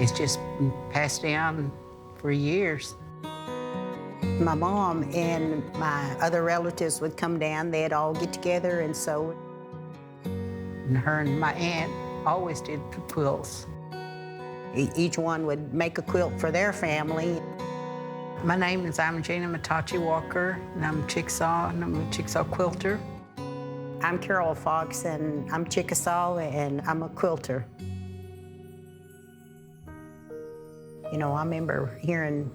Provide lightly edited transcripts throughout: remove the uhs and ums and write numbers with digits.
It's just been passed down for years. My mom and my other relatives would come down. They'd all get together and sew. And her and my aunt always did quilts. Each one would make a quilt for their family. My name is Imogene Imotichey-Walker, and I'm Chickasaw, and I'm a Chickasaw quilter. I'm Carol Fox, and I'm Chickasaw, and I'm a quilter. You know, I remember hearing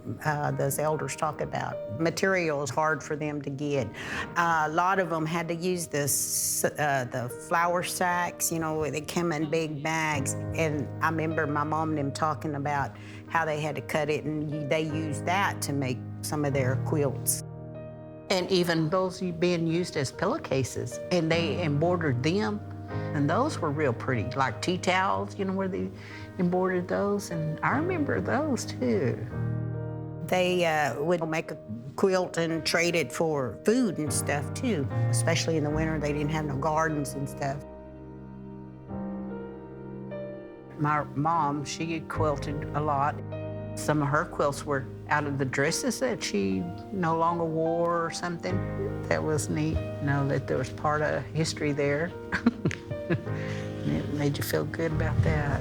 those elders talk about material is hard for them to get. A lot of them had to use the flour sacks, you know, they come in big bags. And I remember my mom and them talking about how they had to cut it, and they used that to make some of their quilts. And even those being used as pillowcases, and they embroidered them. And those were real pretty, like tea towels, you know, where they embroidered those. And I remember those too. They would make a quilt and trade it for food and stuff too, especially in the winter. They didn't have no gardens and stuff. My mom, she quilted a lot. Some of her quilts were out of the dresses that she no longer wore or something. That was neat, you know, that there was part of history there. And it made you feel good about that.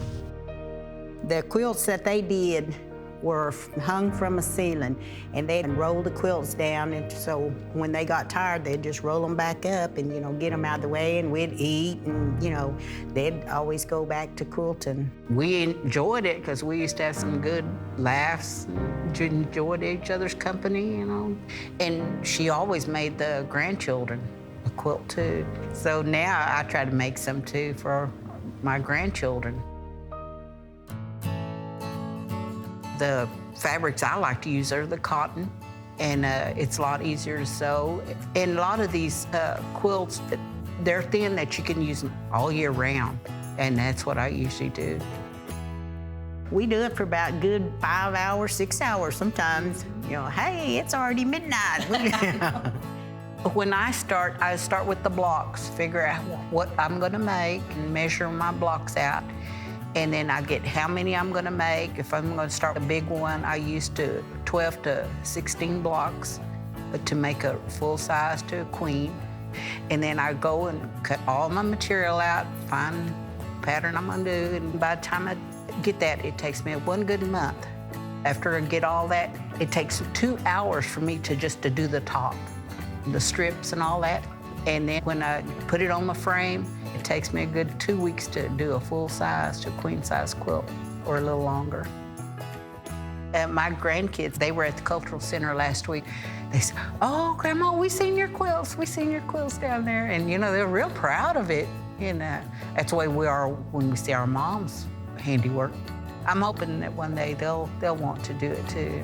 The quilts that they did were hung from a ceiling, and they'd roll the quilts down, and so when they got tired, they'd just roll them back up and, you know, get them out of the way, and we'd eat, and, you know, they'd always go back to quilting. We enjoyed it because we used to have some good laughs, and enjoyed each other's company, you know. And she always made the grandchildren a quilt too. So now I try to make some too for my grandchildren. The fabrics I like to use are the cotton, and it's a lot easier to sew. And a lot of these quilts, they're thin that you can use them all year round, and that's what I usually do. We do it for about good 5 hours, 6 hours sometimes. You know, hey, it's already midnight. When I start with the blocks, figure out what I'm gonna make and measure my blocks out. And then I get how many I'm gonna make. If I'm gonna start a big one, I use 12 to 16 blocks to make a full size to a queen. And then I go and cut all my material out, find the pattern I'm gonna do, and by the time I get that, it takes me one good month. After I get all that, it takes 2 hours for me to do the top, the strips and all that. And then when I put it on the frame, it takes me a good 2 weeks to do a full size to queen size quilt, or a little longer. My grandkids, they were at the Cultural Center last week. They said, "Oh, Grandma, we seen your quilts. We seen your quilts down there." And, you know, they're real proud of it. And that's the way we are when we see our mom's handiwork. I'm hoping that one day they'll want to do it too.